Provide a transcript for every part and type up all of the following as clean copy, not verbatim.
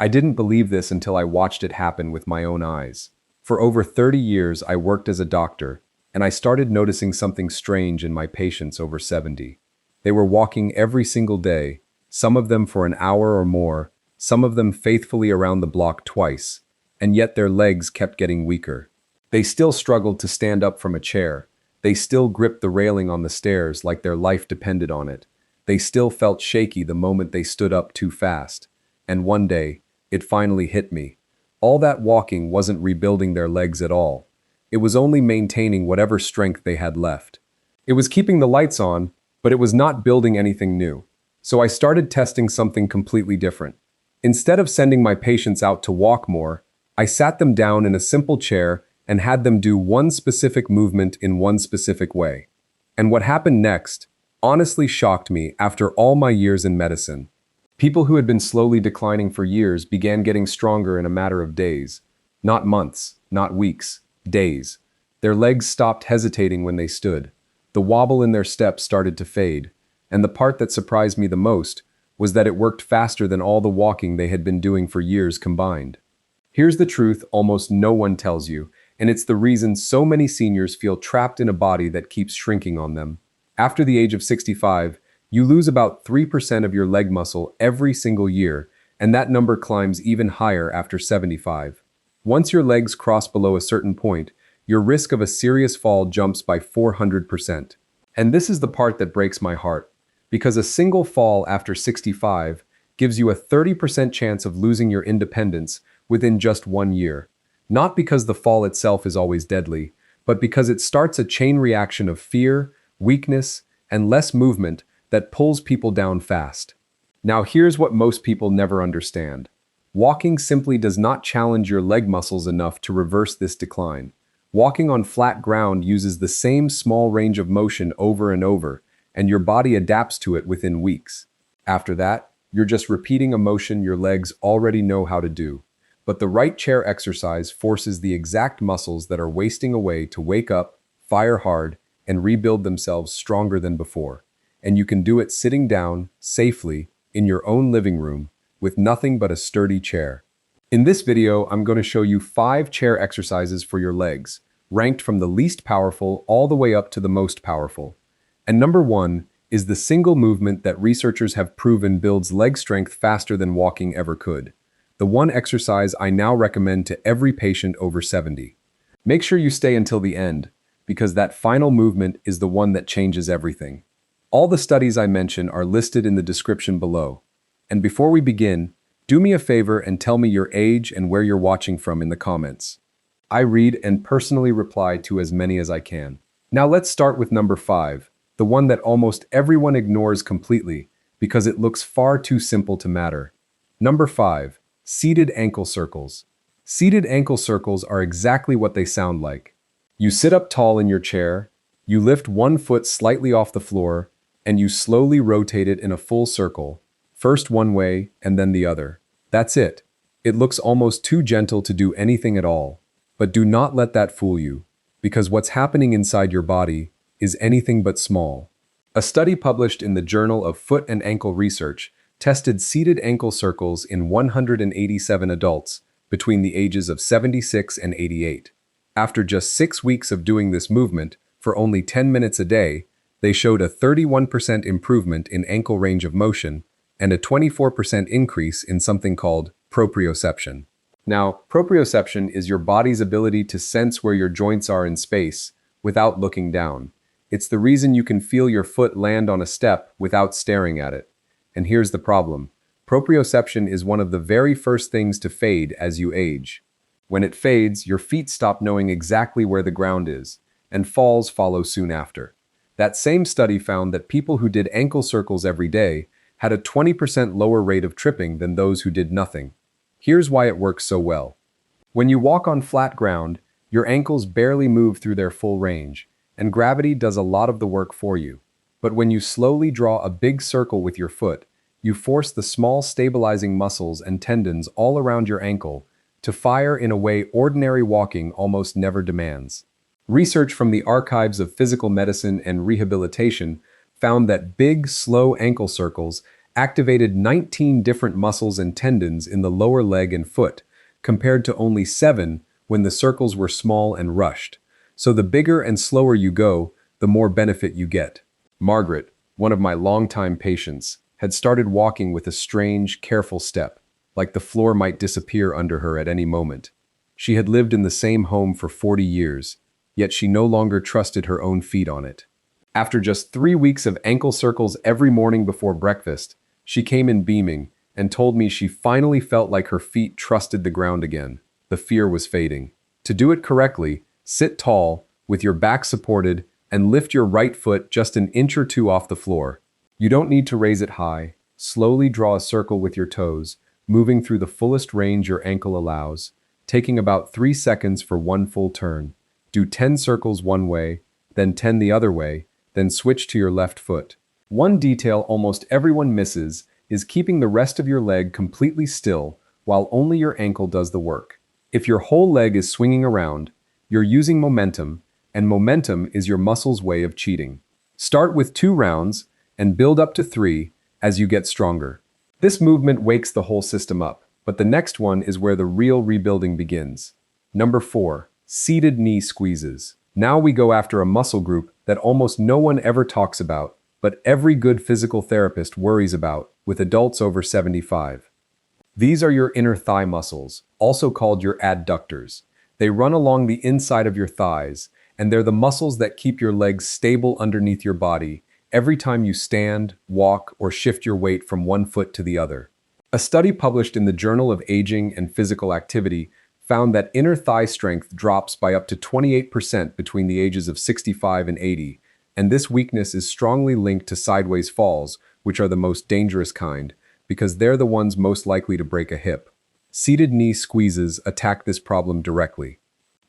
I didn't believe this until I watched it happen with my own eyes. For over 30 years, I worked as a doctor, and I started noticing something strange in my patients over 70. They were walking every single day, some of them for an hour or more, some of them faithfully around the block twice, and yet their legs kept getting weaker. They still struggled to stand up from a chair. They still gripped the railing on the stairs like their life depended on it. They still felt shaky the moment they stood up too fast. And one day, it finally hit me. All that walking wasn't rebuilding their legs at all. It was only maintaining whatever strength they had left. It was keeping the lights on, but it was not building anything new. So I started testing something completely different. Instead of sending my patients out to walk more, I sat them down in a simple chair and had them do one specific movement in one specific way. And what happened next honestly shocked me after all my years in medicine. People who had been slowly declining for years began getting stronger in a matter of days. Not months, not weeks, days. Their legs stopped hesitating when they stood. The wobble in their steps started to fade. And the part that surprised me the most was that it worked faster than all the walking they had been doing for years combined. Here's the truth almost no one tells you, and it's the reason so many seniors feel trapped in a body that keeps shrinking on them. After the age of 65, you lose about 3% of your leg muscle every single year, and that number climbs even higher after 75. Once your legs cross below a certain point, your risk of a serious fall jumps by 400%. And this is the part that breaks my heart, because a single fall after 65 gives you a 30% chance of losing your independence within just 1 year. Not because the fall itself is always deadly, but because it starts a chain reaction of fear, weakness, and less movement that pulls people down fast. Now here's what most people never understand. Walking simply does not challenge your leg muscles enough to reverse this decline. Walking on flat ground uses the same small range of motion over and over, and your body adapts to it within weeks. After that, you're just repeating a motion your legs already know how to do. But the right chair exercise forces the exact muscles that are wasting away to wake up, fire hard, and rebuild themselves stronger than before. And you can do it sitting down, safely, in your own living room, with nothing but a sturdy chair. In this video, I'm going to show you 5 chair exercises for your legs, ranked from the least powerful all the way up to the most powerful. And number 1 is the single movement that researchers have proven builds leg strength faster than walking ever could. The one exercise I now recommend to every patient over 70. Make sure you stay until the end, because that final movement is the one that changes everything. All the studies I mention are listed in the description below. And before we begin, do me a favor and tell me your age and where you're watching from in the comments. I read and personally reply to as many as I can. Now let's start with number 5, the one that almost everyone ignores completely because it looks far too simple to matter. Number 5, seated ankle circles. Seated ankle circles are exactly what they sound like. You sit up tall in your chair, you lift one foot slightly off the floor, and you slowly rotate it in a full circle, first one way and then the other. That's it. It looks almost too gentle to do anything at all. But do not let that fool you, because what's happening inside your body is anything but small. A study published in the Journal of Foot and Ankle Research tested seated ankle circles in 187 adults between the ages of 76 and 88. After just 6 weeks of doing this movement, for only 10 minutes a day, they showed a 31% improvement in ankle range of motion and a 24% increase in something called proprioception. Now, proprioception is your body's ability to sense where your joints are in space without looking down. It's the reason you can feel your foot land on a step without staring at it. And here's the problem. Proprioception is one of the very first things to fade as you age. When it fades, your feet stop knowing exactly where the ground is, and falls follow soon after. That same study found that people who did ankle circles every day had a 20% lower rate of tripping than those who did nothing. Here's why it works so well. When you walk on flat ground, your ankles barely move through their full range, and gravity does a lot of the work for you. But when you slowly draw a big circle with your foot, you force the small stabilizing muscles and tendons all around your ankle to fire in a way ordinary walking almost never demands. Research from the archives of physical medicine and rehabilitation found that big, slow ankle circles activated 19 different muscles and tendons in the lower leg and foot, compared to only 7 when the circles were small and rushed. So the bigger and slower you go, the more benefit you get. Margaret, one of my longtime patients, had started walking with a strange, careful step, like the floor might disappear under her at any moment. She had lived in the same home for 40 years, yet she no longer trusted her own feet on it. After just 3 weeks of ankle circles every morning before breakfast, she came in beaming and told me she finally felt like her feet trusted the ground again. The fear was fading. To do it correctly, sit tall, with your back supported, and lift your right foot just an inch or two off the floor. You don't need to raise it high. Slowly draw a circle with your toes, moving through the fullest range your ankle allows, taking about 3 seconds for one full turn. Do 10 circles one way, then 10 the other way, then switch to your left foot. One detail almost everyone misses is keeping the rest of your leg completely still while only your ankle does the work. If your whole leg is swinging around, you're using momentum, and momentum is your muscle's way of cheating. Start with 2 rounds and build up to 3 as you get stronger. This movement wakes the whole system up, but the next one is where the real rebuilding begins. Number 4, seated knee squeezes. Now we go after a muscle group that almost no one ever talks about, but every good physical therapist worries about with adults over 75. These are your inner thigh muscles, also called your adductors. They run along the inside of your thighs, and they're the muscles that keep your legs stable underneath your body every time you stand, walk, or shift your weight from one foot to the other. A study published in the Journal of Aging and Physical Activity found that inner thigh strength drops by up to 28% between the ages of 65 and 80, and this weakness is strongly linked to sideways falls, which are the most dangerous kind, because they're the ones most likely to break a hip. Seated knee squeezes attack this problem directly.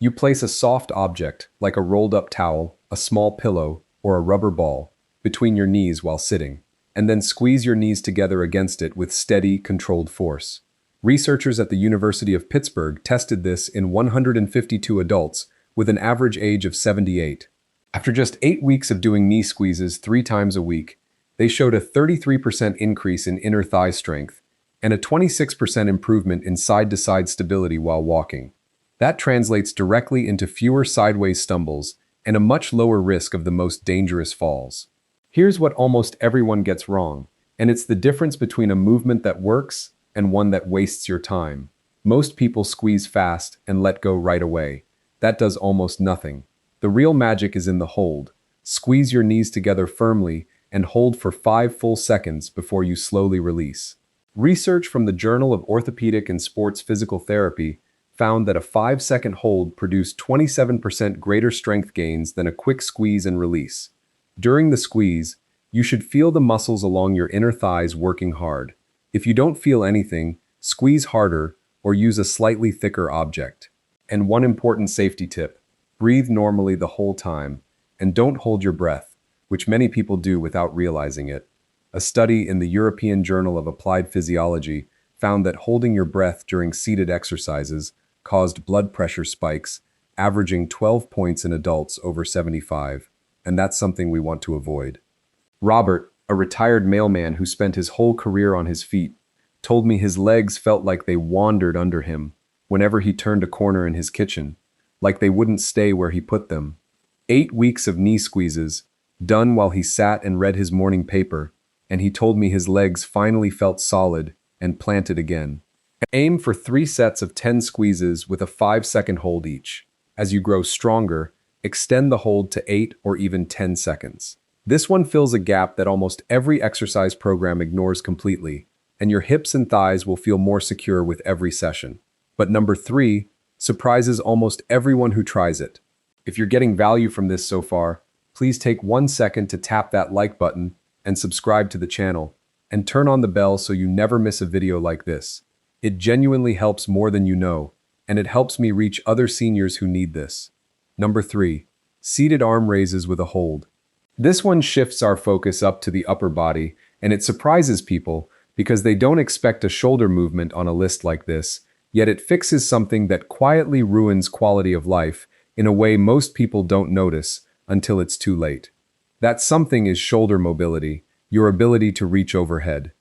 You place a soft object, like a rolled-up towel, a small pillow, or a rubber ball, between your knees while sitting, and then squeeze your knees together against it with steady, controlled force. Researchers at the University of Pittsburgh tested this in 152 adults with an average age of 78. After just 8 weeks of doing knee squeezes 3 times a week, they showed a 33% increase in inner thigh strength and a 26% improvement in side-to-side stability while walking. That translates directly into fewer sideways stumbles and a much lower risk of the most dangerous falls. Here's what almost everyone gets wrong, and it's the difference between a movement that works and one that wastes your time. Most people squeeze fast and let go right away. That does almost nothing. The real magic is in the hold. Squeeze your knees together firmly and hold for 5 full seconds before you slowly release. Research from the Journal of Orthopedic and Sports Physical Therapy found that a 5-second hold produced 27% greater strength gains than a quick squeeze and release. During the squeeze, you should feel the muscles along your inner thighs working hard. If you don't feel anything, squeeze harder or use a slightly thicker object. And one important safety tip: breathe normally the whole time, and don't hold your breath, which many people do without realizing it. A study in the European Journal of Applied Physiology found that holding your breath during seated exercises caused blood pressure spikes, averaging 12 points in adults over 75, and that's something we want to avoid. Robert, a retired mailman who spent his whole career on his feet, told me his legs felt like they wandered under him whenever he turned a corner in his kitchen, like they wouldn't stay where he put them. 8 weeks of knee squeezes, done while he sat and read his morning paper, and he told me his legs finally felt solid and planted again. Aim for 3 sets of 10 squeezes with a 5-second hold each. As you grow stronger, extend the hold to 8 or even 10 seconds. This one fills a gap that almost every exercise program ignores completely, and your hips and thighs will feel more secure with every session. But number 3 surprises almost everyone who tries it. If you're getting value from this so far, please take 1 second to tap that like button and subscribe to the channel, and turn on the bell so you never miss a video like this. It genuinely helps more than you know, and it helps me reach other seniors who need this. Number 3, seated arm raises with a hold. This one shifts our focus up to the upper body, and it surprises people because they don't expect a shoulder movement on a list like this, yet it fixes something that quietly ruins quality of life in a way most people don't notice until it's too late. That something is shoulder mobility, your ability to reach overhead.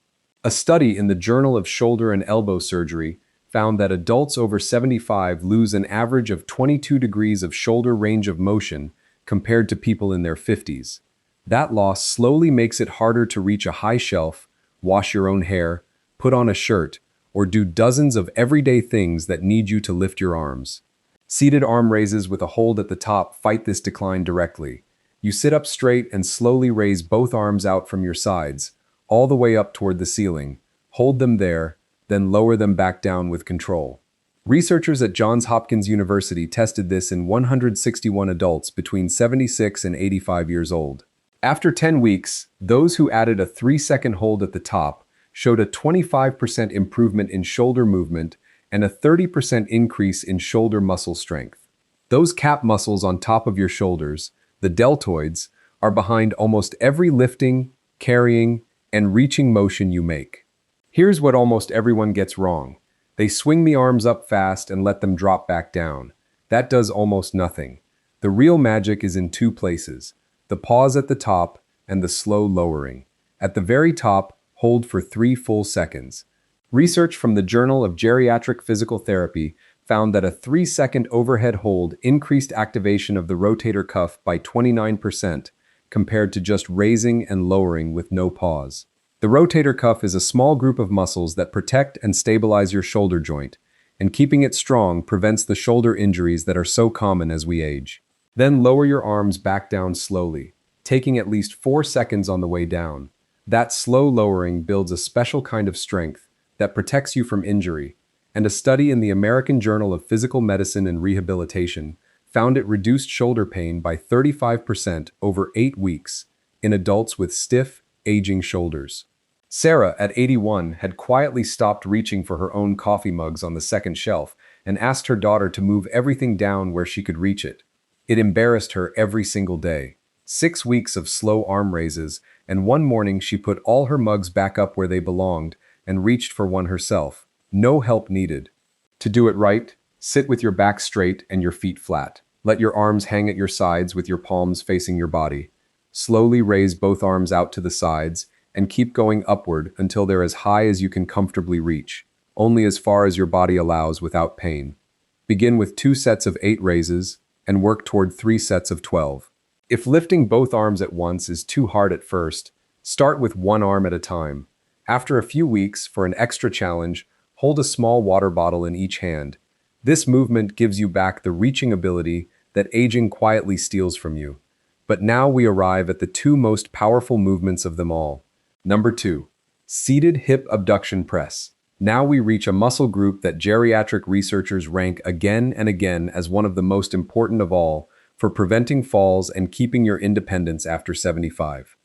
A study in the Journal of Shoulder and Elbow Surgery found that adults over 75 lose an average of 22 degrees of shoulder range of motion compared to people in their 50s. That loss slowly makes it harder to reach a high shelf, wash your own hair, put on a shirt, or do dozens of everyday things that need you to lift your arms. Seated arm raises with a hold at the top fight this decline directly. You sit up straight and slowly raise both arms out from your sides, all the way up toward the ceiling. Hold them there, then lower them back down with control. Researchers at Johns Hopkins University tested this in 161 adults between 76 and 85 years old. After 10 weeks, those who added a 3-second hold at the top showed a 25% improvement in shoulder movement and a 30% increase in shoulder muscle strength. Those cap muscles on top of your shoulders, the deltoids, are behind almost every lifting, carrying, and reaching motion you make. Here's what almost everyone gets wrong. They swing the arms up fast and let them drop back down. That does almost nothing. The real magic is in two places: the pause at the top and the slow lowering. At the very top, hold for 3 full seconds. Research from the Journal of Geriatric Physical Therapy found that a 3-second overhead hold increased activation of the rotator cuff by 29% compared to just raising and lowering with no pause. The rotator cuff is a small group of muscles that protect and stabilize your shoulder joint, and keeping it strong prevents the shoulder injuries that are so common as we age. Then lower your arms back down slowly, taking at least 4 seconds on the way down. That slow lowering builds a special kind of strength that protects you from injury, and a study in the American Journal of Physical Medicine and Rehabilitation found it reduced shoulder pain by 35% over 8 weeks in adults with stiff, aging shoulders. Sarah, at 81, had quietly stopped reaching for her own coffee mugs on the second shelf and asked her daughter to move everything down where she could reach it. It embarrassed her every single day. 6 weeks of slow arm raises, and one morning she put all her mugs back up where they belonged and reached for one herself. No help needed. To do it right, sit with your back straight and your feet flat. Let your arms hang at your sides with your palms facing your body. Slowly raise both arms out to the sides and keep going upward until they're as high as you can comfortably reach, only as far as your body allows without pain. Begin with 2 sets of 8 raises and work toward 3 sets of 12. If lifting both arms at once is too hard at first, start with one arm at a time. After a few weeks, for an extra challenge, hold a small water bottle in each hand. This movement gives you back the reaching ability that aging quietly steals from you. But now we arrive at the 2 most powerful movements of them all. Number 2, seated hip abduction press. Now we reach a muscle group that geriatric researchers rank again and again as one of the most important of all for preventing falls and keeping your independence after 75.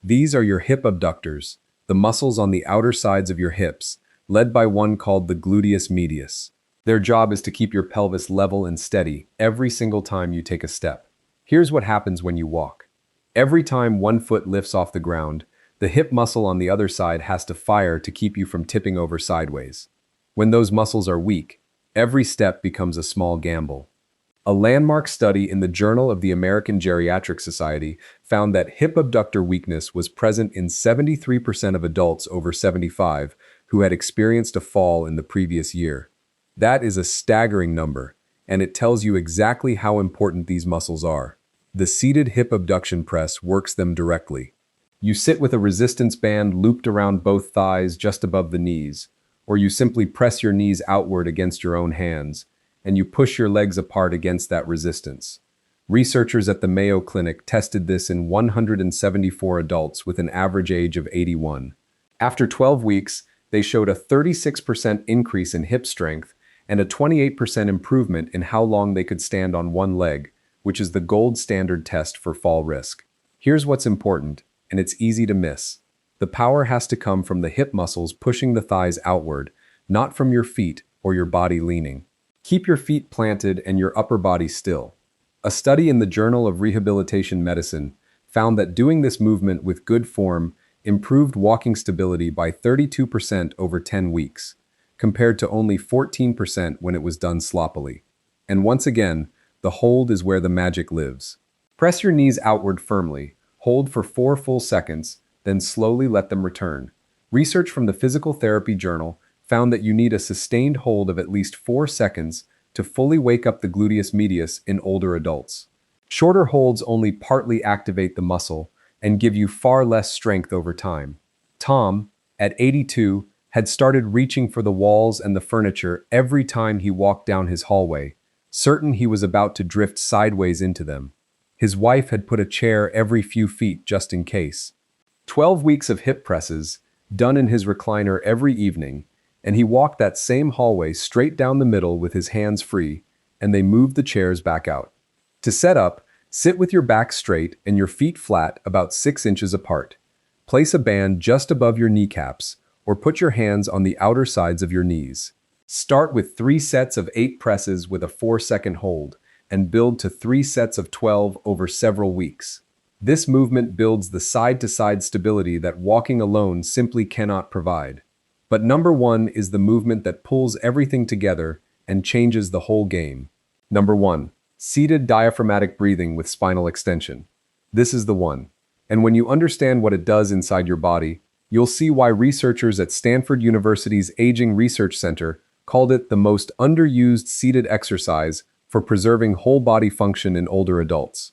These are your hip abductors, the muscles on the outer sides of your hips, led by one called the gluteus medius. Their job is to keep your pelvis level and steady every single time you take a step. Here's what happens when you walk. Every time one foot lifts off the ground, the hip muscle on the other side has to fire to keep you from tipping over sideways. When those muscles are weak, every step becomes a small gamble. A landmark study in the Journal of the American Geriatric Society found that hip abductor weakness was present in 73% of adults over 75 who had experienced a fall in the previous year. That is a staggering number, and it tells you exactly how important these muscles are. The seated hip abduction press works them directly. You sit with a resistance band looped around both thighs just above the knees, or you simply press your knees outward against your own hands, and you push your legs apart against that resistance. Researchers at the Mayo Clinic tested this in 174 adults with an average age of 81. After 12 weeks, they showed a 36% increase in hip strength and a 28% improvement in how long they could stand on one leg, which is the gold standard test for fall risk. Here's what's important, and it's easy to miss. The power has to come from the hip muscles pushing the thighs outward, not from your feet or your body leaning. Keep your feet planted and your upper body still. A study in the Journal of Rehabilitation Medicine found that doing this movement with good form improved walking stability by 32% over 10 weeks, compared to only 14% when it was done sloppily. And once again, the hold is where the magic lives. Press your knees outward firmly, hold for 4 full seconds, then slowly let them return. Research from the Physical Therapy Journal found that you need a sustained hold of at least 4 seconds to fully wake up the gluteus medius in older adults. Shorter holds only partly activate the muscle and give you far less strength over time. Tom, at 82, had started reaching for the walls and the furniture every time he walked down his hallway, certain he was about to drift sideways into them. His wife had put a chair every few feet just in case. 12 weeks of hip presses, done in his recliner every evening, and he walked that same hallway straight down the middle with his hands free, and they moved the chairs back out. To set up, sit with your back straight and your feet flat about 6 inches apart. Place a band just above your kneecaps, or put your hands on the outer sides of your knees. Start with 3 sets of 8 presses with a 4-second hold, and build to 3 sets of 12 over several weeks. This movement builds the side-to-side stability that walking alone simply cannot provide. But number 1 is the movement that pulls everything together and changes the whole game. Number 1. Seated diaphragmatic breathing with spinal extension. This is the one. And when you understand what it does inside your body, you'll see why researchers at Stanford University's Aging Research Center called it the most underused seated exercise for preserving whole body function in older adults.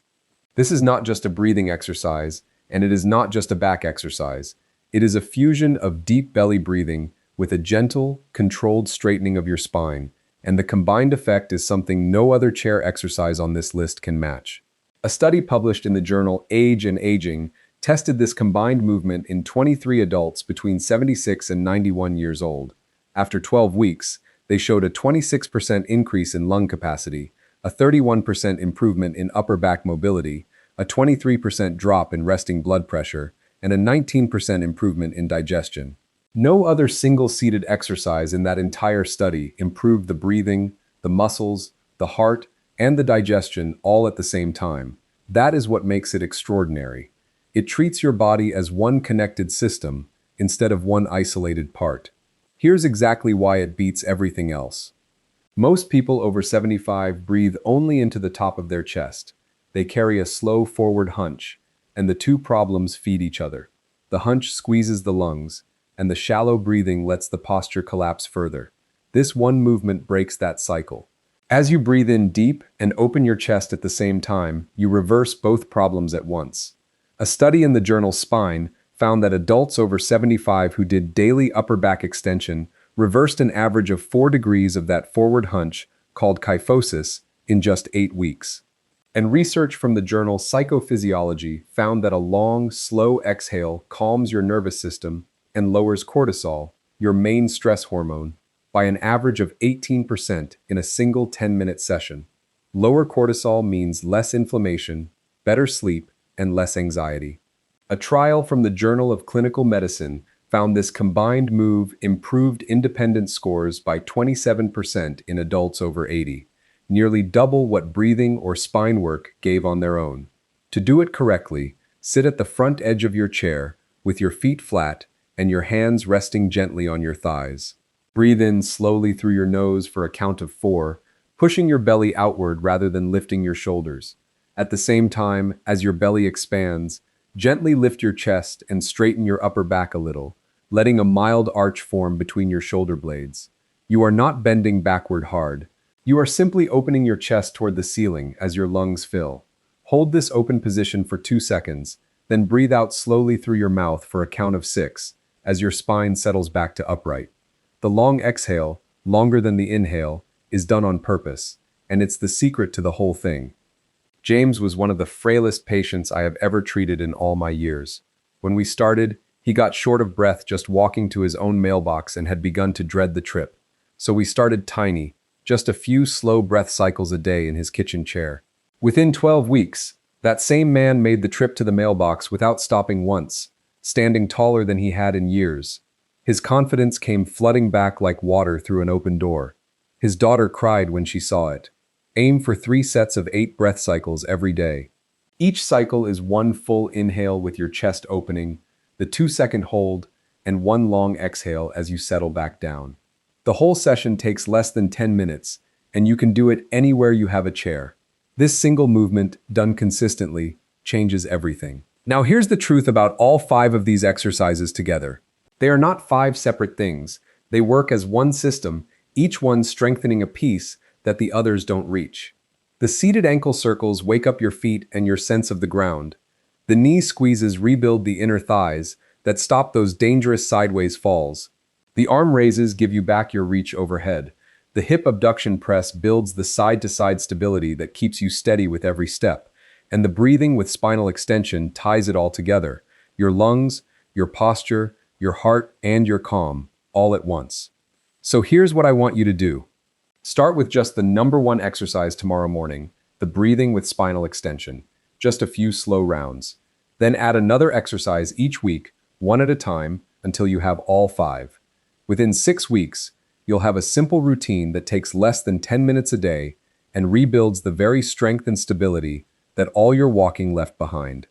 This is not just a breathing exercise, and it is not just a back exercise. It is a fusion of deep belly breathing with a gentle, controlled straightening of your spine, and the combined effect is something no other chair exercise on this list can match. A study published in the journal Age and Aging tested this combined movement in 23 adults between 76 and 91 years old. After 12 weeks, they showed a 26% increase in lung capacity, a 31% improvement in upper back mobility, a 23% drop in resting blood pressure, and a 19% improvement in digestion. No other single-seated exercise in that entire study improved the breathing, the muscles, the heart, and the digestion all at the same time. That is what makes it extraordinary. It treats your body as one connected system instead of one isolated part. Here's exactly why it beats everything else. Most people over 75 breathe only into the top of their chest. They carry a slow forward hunch, and the two problems feed each other. The hunch squeezes the lungs, and the shallow breathing lets the posture collapse further. This one movement breaks that cycle. As you breathe in deep and open your chest at the same time, you reverse both problems at once. A study in the journal Spine found that adults over 75 who did daily upper back extension reversed an average of 4 degrees of that forward hunch, called kyphosis, in just 8 weeks. And research from the journal Psychophysiology found that a long, slow exhale calms your nervous system and lowers cortisol, your main stress hormone, by an average of 18% in a single 10-minute session. Lower cortisol means less inflammation, better sleep, and less anxiety. A trial from the Journal of Clinical Medicine found this combined move improved independence scores by 27% in adults over 80, nearly double what breathing or spine work gave on their own. To do it correctly, sit at the front edge of your chair with your feet flat and your hands resting gently on your thighs. Breathe in slowly through your nose for a count of 4, pushing your belly outward rather than lifting your shoulders. At the same time, as your belly expands, gently lift your chest and straighten your upper back a little, letting a mild arch form between your shoulder blades. You are not bending backward hard. You are simply opening your chest toward the ceiling as your lungs fill. Hold this open position for 2 seconds, then breathe out slowly through your mouth for a count of 6 as your spine settles back to upright. The long exhale, longer than the inhale, is done on purpose, and it's the secret to the whole thing. James was one of the frailest patients I have ever treated in all my years. When we started, he got short of breath just walking to his own mailbox and had begun to dread the trip. So we started tiny, just a few slow breath cycles a day in his kitchen chair. Within 12 weeks, that same man made the trip to the mailbox without stopping once, standing taller than he had in years. His confidence came flooding back like water through an open door. His daughter cried when she saw it. Aim for 3 sets of 8 breath cycles every day. Each cycle is 1 full inhale with your chest opening, the 2-second hold, and 1 long exhale as you settle back down. The whole session takes less than 10 minutes, and you can do it anywhere you have a chair. This single movement, done consistently, changes everything. Now here's the truth about all 5 of these exercises together. They are not five separate things. They work as one system, each one strengthening a piece that the others don't reach. The seated ankle circles wake up your feet and your sense of the ground. The knee squeezes rebuild the inner thighs that stop those dangerous sideways falls. The arm raises give you back your reach overhead. The hip abduction press builds the side-to-side stability that keeps you steady with every step. And the breathing with spinal extension ties it all together. Your lungs, your posture, your heart, and your calm, all at once. So here's what I want you to do. Start with just the number one exercise tomorrow morning, the breathing with spinal extension. Just a few slow rounds. Then add another exercise each week, one at a time, until you have all five. Within 6 weeks, you'll have a simple routine that takes less than 10 minutes a day and rebuilds the very strength and stability that all your walking left behind.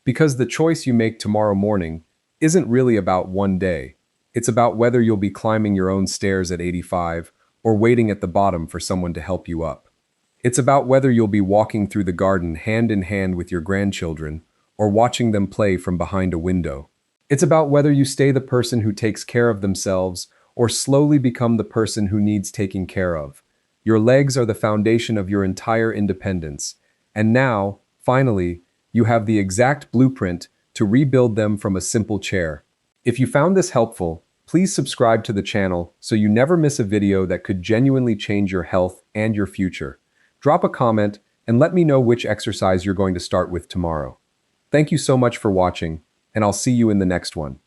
Because the choice you make tomorrow morning isn't really about one day. It's about whether you'll be climbing your own stairs at 85 or waiting at the bottom for someone to help you up. It's about whether you'll be walking through the garden hand in hand with your grandchildren or watching them play from behind a window. It's about whether you stay the person who takes care of themselves or slowly become the person who needs taking care of. Your legs are the foundation of your entire independence. And now, finally, you have the exact blueprint to rebuild them from a simple chair. If you found this helpful, please subscribe to the channel so you never miss a video that could genuinely change your health and your future. Drop a comment and let me know which exercise you're going to start with tomorrow. Thank you so much for watching, and I'll see you in the next one.